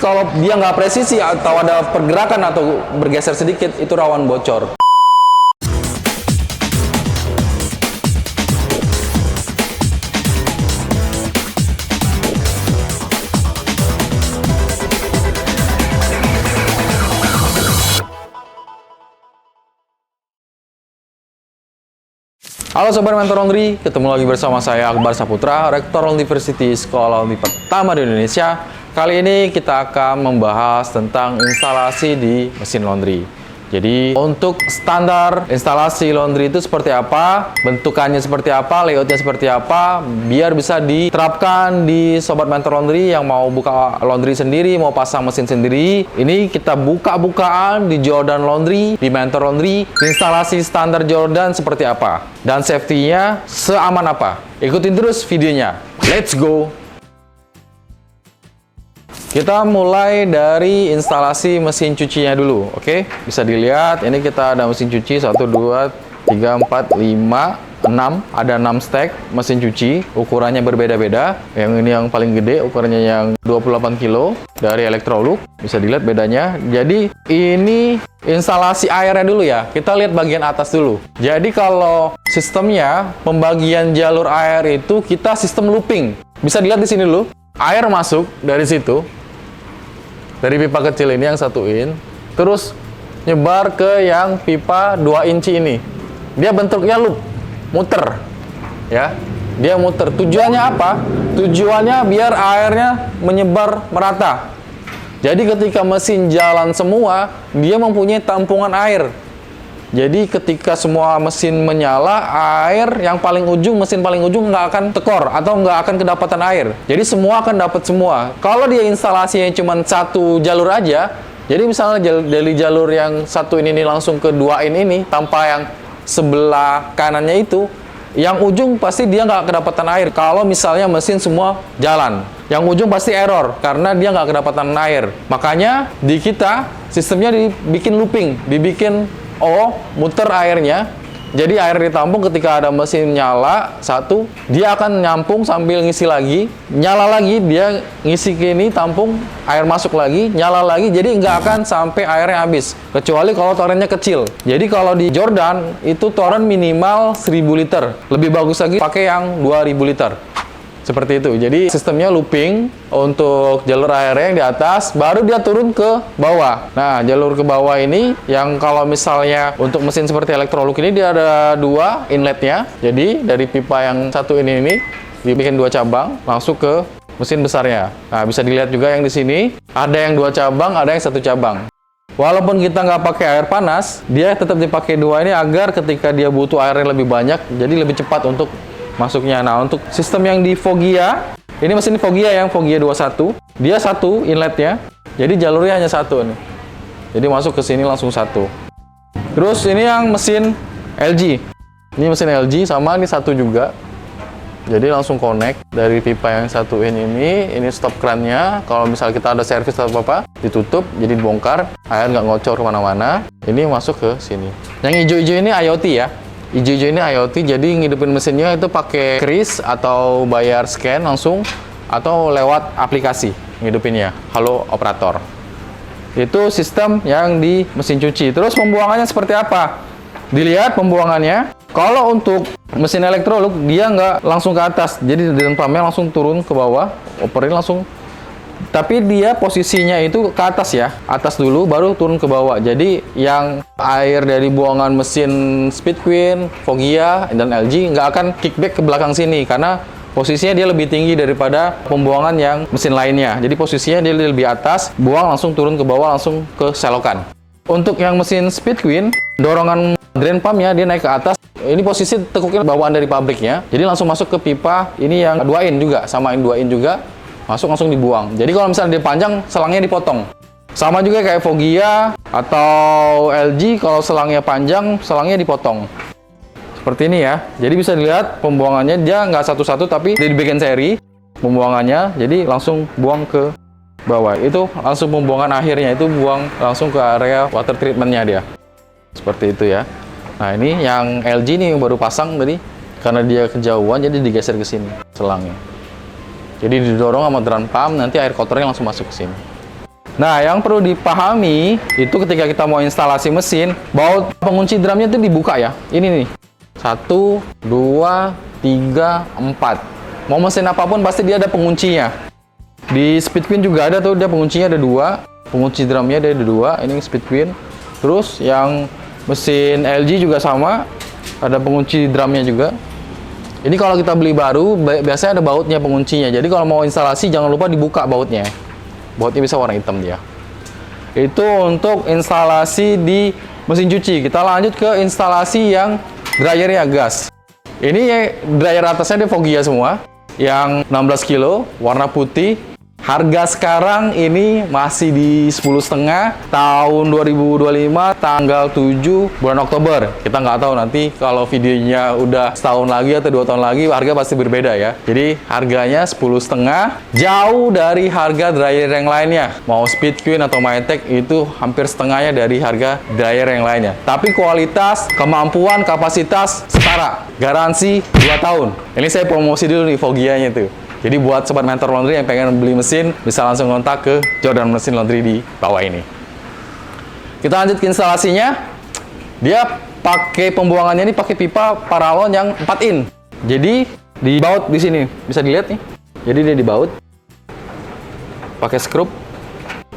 Kalau dia nggak presisi atau ada pergerakan atau bergeser sedikit, itu rawan bocor. Halo Sobat Mentor Laundry, ketemu lagi bersama saya Akbar Saputra, Rektor University, sekolah laundry pertama di Indonesia. Kali ini kita akan membahas tentang instalasi di mesin laundry. Jadi untuk standar instalasi laundry itu seperti apa, bentukannya seperti apa, layoutnya seperti apa, biar bisa diterapkan di Sobat Mentor Laundry yang mau buka laundry sendiri, mau pasang mesin sendiri. Ini kita buka-bukaan di Jordan Laundry, di Mentor Laundry, instalasi standar Jordan seperti apa, dan safety-nya seaman apa. Ikutin terus videonya. Let's go! Kita mulai dari instalasi mesin cucinya dulu, oke? Bisa dilihat, ini kita ada mesin cuci 1, 2, 3, 4, 5, 6. Ada 6 stack mesin cuci, ukurannya berbeda-beda. Yang ini yang paling gede, ukurannya yang 28 kilo dari Electrolux. Bisa dilihat bedanya. Jadi ini instalasi airnya dulu ya. Kita lihat bagian atas dulu. Jadi kalau sistemnya, pembagian jalur air itu kita sistem looping. Bisa dilihat di sini dulu. Air masuk dari situ. Dari pipa kecil ini yang 1 in, terus nyebar ke yang pipa 2 inci ini. Dia bentuknya loop, muter, ya. Dia muter. Tujuannya apa? Tujuannya biar airnya menyebar merata. Jadi ketika mesin jalan semua, dia mempunyai tampungan air. Jadi ketika semua mesin menyala, air yang paling ujung, mesin paling ujung nggak akan tekor atau nggak akan kedapatan air. Jadi semua akan dapat semua. Kalau dia instalasinya cuma 1 jalur aja, jadi misalnya dari jalur yang 1 ini langsung ke 2 ini tanpa yang sebelah kanannya itu, yang ujung pasti dia nggak kedapatan air. Kalau misalnya mesin semua jalan, yang ujung pasti error karena dia nggak kedapatan air. Makanya di kita sistemnya dibikin looping, dibikin muter airnya. Jadi air ditampung ketika ada mesin nyala 1, dia akan nyampung sambil ngisi lagi, nyala lagi, dia ngisi ke ini, tampung, air masuk lagi, nyala lagi. Jadi nggak akan sampai airnya habis, kecuali kalau torennya kecil. Jadi kalau di Jordan itu toren minimal 1000 liter, lebih bagus lagi pakai yang 2000 liter. Seperti itu. Jadi sistemnya looping untuk jalur airnya yang di atas, baru dia turun ke bawah. Nah, jalur ke bawah ini yang kalau misalnya untuk mesin seperti Electrolux ini dia ada 2 inletnya. Jadi dari pipa yang 1 ini dibikin 2 cabang langsung ke mesin besarnya. Nah, bisa dilihat juga yang di sini ada yang 2 cabang, ada yang 1 cabang. Walaupun kita nggak pakai air panas, dia tetap dipakai 2 ini agar ketika dia butuh air yang lebih banyak, jadi lebih cepat untuk masuknya. Nah, untuk sistem yang di Fogia, ini mesin Fogia yang Fogia 21, dia 1 inletnya, jadi jalurnya hanya 1 nih. Jadi masuk ke sini langsung 1. Terus ini yang mesin LG, ini mesin LG sama ini 1 juga. Jadi langsung connect dari pipa yang 1 in ini stop krannya. Kalau misalnya kita ada servis atau apa, ditutup, jadi dibongkar, air nggak ngocor kemana-mana. Ini masuk ke sini. Yang hijau-hijau ini IoT ya. Hijau-hijau ini IoT, jadi ngidupin mesinnya itu pakai kris atau bayar scan langsung atau lewat aplikasi ngidupinnya. Halo operator. Itu sistem yang di mesin cuci. Terus pembuangannya seperti apa? Dilihat pembuangannya. Kalau untuk mesin Electrolux dia nggak langsung ke atas, jadi dari pumpnya langsung turun ke bawah, operin langsung. Tapi dia posisinya itu ke atas ya, atas dulu baru turun ke bawah. Jadi yang air dari buangan mesin Speed Queen, Fogia, dan LG nggak akan kickback ke belakang sini karena posisinya dia lebih tinggi daripada pembuangan yang mesin lainnya. Jadi posisinya dia lebih atas, buang langsung turun ke bawah langsung ke selokan. Untuk yang mesin Speed Queen, dorongan drain pumpnya dia naik ke atas. Ini posisi tekuknya bawaan dari pabriknya. Jadi langsung masuk ke pipa ini yang 2 in juga, sama yang 2 in juga. Masuk langsung dibuang. Jadi kalau misalnya dia panjang, selangnya dipotong. Sama juga kayak Fogia atau LG, kalau selangnya panjang, selangnya dipotong. Seperti ini ya. Jadi bisa dilihat pembuangannya dia nggak satu-satu, tapi dia dibikin seri pembuangannya. Jadi langsung buang ke bawah. Itu langsung pembuangan akhirnya, itu buang langsung ke area water treatmentnya dia. Seperti itu ya. Nah ini yang LG nih yang baru pasang tadi, karena dia kejauhan jadi digeser ke sini selangnya. Jadi didorong sama drum pump, nanti air kotornya langsung masuk ke sini. Nah, yang perlu dipahami itu ketika kita mau instalasi mesin, baut pengunci drumnya itu dibuka ya. Ini nih. 1, 2, 3, 4. Mau mesin apapun pasti dia ada penguncinya. Di Speed Queen juga ada tuh, dia penguncinya ada 2. Pengunci drumnya ada 2. Ini Speed Queen. Terus yang mesin LG juga sama, ada pengunci drumnya juga. Ini kalau kita beli baru, biasanya ada bautnya penguncinya. Jadi kalau mau instalasi jangan lupa dibuka bautnya. Bautnya bisa warna hitam dia. Itu untuk instalasi di mesin cuci. Kita lanjut ke instalasi yang dryernya gas. Ini dryer atasnya dia Foggia semua, yang 16 kilo, warna putih. Harga sekarang ini masih di 10,5 tahun 2025, tanggal 7 bulan Oktober. Kita nggak tahu nanti kalau videonya udah setahun lagi atau 2 tahun lagi, harga pasti berbeda ya. Jadi harganya 10,5, jauh dari harga dryer yang lainnya. Mau Speed Queen atau Mytech itu hampir setengahnya dari harga dryer yang lainnya. Tapi kualitas, kemampuan, kapasitas setara. Garansi 2 tahun. Ini saya promosi dulu nih Foggianya tuh. Jadi buat sobat Mentor Laundry yang pengen beli mesin, bisa langsung kontak ke Jordan Mesin Laundry di bawah ini. Kita lanjut ke instalasinya. Dia pakai pembuangannya ini pakai pipa paralon yang 4 in. Jadi dibaut di sini, bisa dilihat nih. Jadi dia dibaut pakai skrup.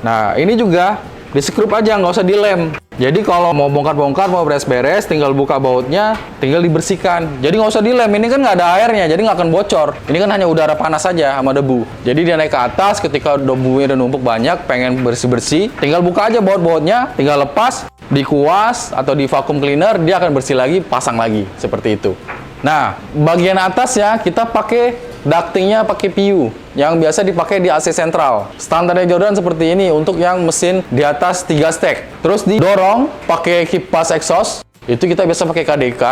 Nah, ini juga di skrup aja, nggak usah dilem. Jadi kalau mau bongkar-bongkar, mau beres-beres, tinggal buka bautnya, tinggal dibersihkan. Jadi nggak usah dilem, ini kan nggak ada airnya, jadi nggak akan bocor. Ini kan hanya udara panas saja sama debu. Jadi dia naik ke atas, ketika debunya udah numpuk banyak, pengen bersih-bersih, tinggal buka aja baut-bautnya, tinggal lepas, dikuas atau di vacuum cleaner, dia akan bersih lagi, pasang lagi, seperti itu. Nah, bagian atas ya, kita pakai ductingnya pakai PU yang biasa dipakai di AC sentral. Standarnya Jordan seperti ini untuk yang mesin di atas 3 stack. Terus didorong pakai kipas exhaust. Itu kita biasa pakai KDK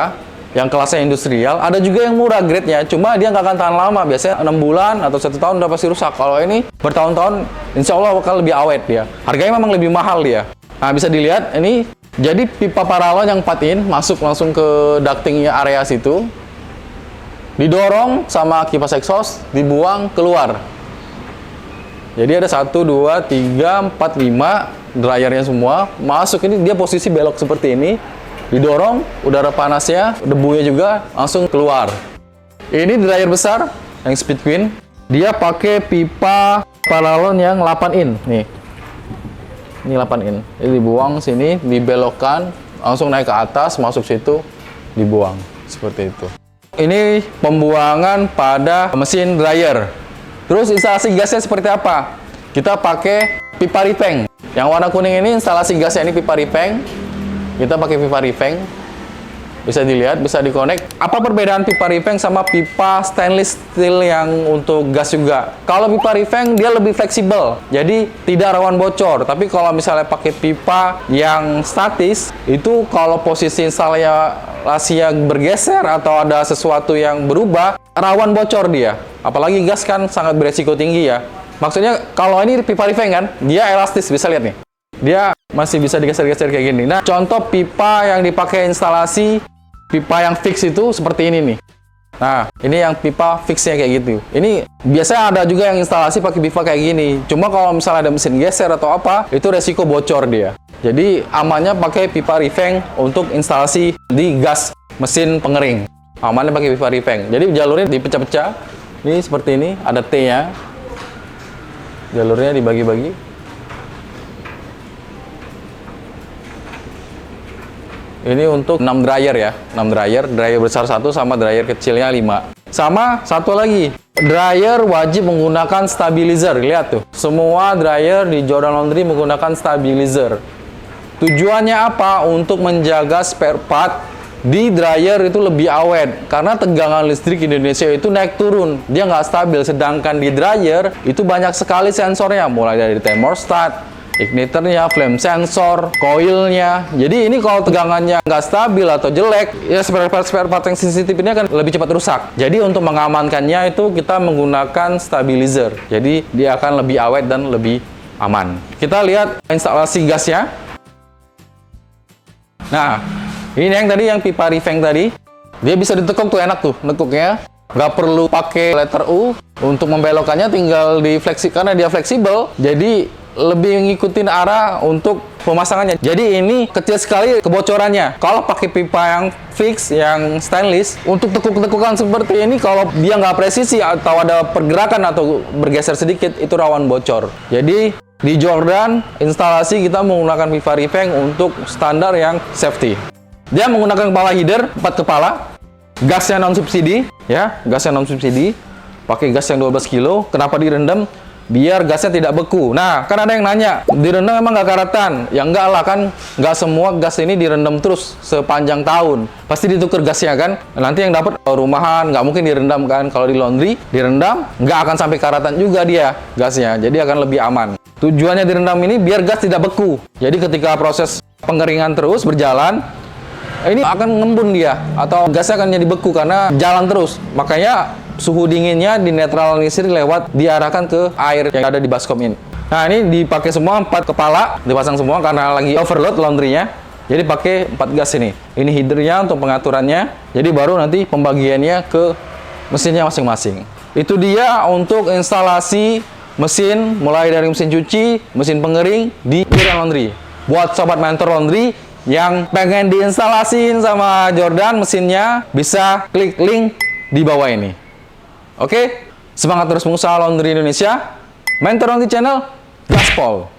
yang kelasnya industrial. Ada juga yang murah grade-nya, cuma dia nggak akan tahan lama. Biasanya 6 bulan atau 1 tahun udah pasti rusak. Kalau ini bertahun-tahun, insya Allah bakal lebih awet dia. Harganya memang lebih mahal dia. Nah, bisa dilihat ini. Jadi pipa paralon yang 4 in masuk langsung ke ductingnya area situ. Didorong sama kipas exhaust, dibuang keluar. Jadi ada 1, 2, 3, 4, 5 dryernya semua masuk. Ini dia posisi belok seperti ini. Didorong, udara panasnya, debunya juga langsung keluar. Ini dryer besar yang Speed Queen. Dia pakai pipa paralon yang 8 in. Nih. Ini 8 in. Jadi dibuang sini, dibelokkan, langsung naik ke atas, masuk situ, dibuang. Seperti itu. Ini pembuangan pada mesin dryer. Terus instalasi gasnya seperti apa? Kita pakai pipa Ripeng. Yang warna kuning ini instalasi gasnya ini pipa Ripeng. Kita pakai pipa Ripeng. Bisa dilihat, bisa dikonek. Apa perbedaan pipa Ripeng sama pipa stainless steel yang untuk gas juga? Kalau pipa Ripeng dia lebih fleksibel, jadi tidak rawan bocor. Tapi kalau misalnya pakai pipa yang statis, itu kalau posisi instalasinya bergeser atau ada sesuatu yang berubah, rawan bocor dia. Apalagi gas kan sangat beresiko tinggi ya. Maksudnya kalau ini pipa Ripeng kan, dia elastis, bisa lihat nih. Dia masih bisa digeser-geser kayak gini. Nah, contoh pipa yang dipakai instalasi, pipa yang fix itu seperti ini nih. Nah, ini yang pipa fixnya kayak gitu. Ini biasanya ada juga yang instalasi pakai pipa kayak gini. Cuma kalau misalnya ada mesin geser atau apa, itu resiko bocor dia. Jadi amannya pakai pipa Ripeng untuk instalasi di gas mesin pengering. Amannya pakai pipa Ripeng. Jadi jalurnya dipecah-pecah. Ini seperti ini, ada T-nya. Jalurnya dibagi-bagi. Ini untuk 6 dryer ya, 6 dryer besar 1 sama dryer kecilnya 5. Sama satu lagi, dryer wajib menggunakan stabilizer. Lihat tuh, semua dryer di Jordan Laundry menggunakan stabilizer. Tujuannya apa? Untuk menjaga spare part di dryer itu lebih awet. Karena tegangan listrik Indonesia itu naik turun, dia nggak stabil. Sedangkan di dryer itu banyak sekali sensornya, mulai dari thermostat, igniternya, flame sensor, coilnya. Jadi ini kalau tegangannya nggak stabil atau jelek, ya spare part yang sensitif ini akan lebih cepat rusak. Jadi untuk mengamankannya itu kita menggunakan stabilizer. Jadi dia akan lebih awet dan lebih aman. Kita lihat instalasi gasnya. Nah, ini yang tadi yang pipa Ripeng tadi. Dia bisa ditekuk tuh, enak tuh nekuknya. Nggak perlu pakai letter U. Untuk membelokkannya tinggal difleksi, karena dia fleksibel. Jadi lebih ngikutin arah untuk pemasangannya. Jadi ini kecil sekali kebocorannya. Kalau pakai pipa yang fix, yang stainless, untuk tekuk-tekukan seperti ini, kalau dia nggak presisi atau ada pergerakan atau bergeser sedikit, itu rawan bocor. Jadi di Jordan instalasi kita menggunakan pipa Reveng untuk standar yang safety. Dia menggunakan kepala header 4 kepala, gasnya non subsidi, ya, gasnya non subsidi, pakai gas yang 12 kilo. Kenapa direndam? Biar gasnya tidak beku. Nah, kan ada yang nanya, direndam emang nggak karatan? Ya enggak lah, kan nggak semua gas ini direndam terus sepanjang tahun. Pasti ditukar gasnya kan. Nanti yang dapat rumahan, nggak mungkin direndam kan. Kalau di laundry, direndam, nggak akan sampai karatan juga dia gasnya. Jadi akan lebih aman. Tujuannya direndam ini biar gas tidak beku. Jadi ketika proses pengeringan terus berjalan, ini akan ngembun dia, atau gasnya akan jadi beku karena jalan terus. Makanya suhu dinginnya dinetralisir lewat diarahkan ke air yang ada di baskom ini. Nah, ini dipakai semua 4 kepala, dipasang semua karena lagi overload laundrynya. Jadi pakai 4 gas ini. Ini headernya untuk pengaturannya. Jadi baru nanti pembagiannya ke mesinnya masing-masing. Itu dia untuk instalasi mesin, mulai dari mesin cuci, mesin pengering di Jordan Laundry. Buat sobat Mentor Laundry yang pengen diinstalasiin sama Jordan mesinnya, bisa klik link di bawah ini. Oke, semangat terus pengusaha laundry Indonesia. Mentor Laundry Channel, gaspol!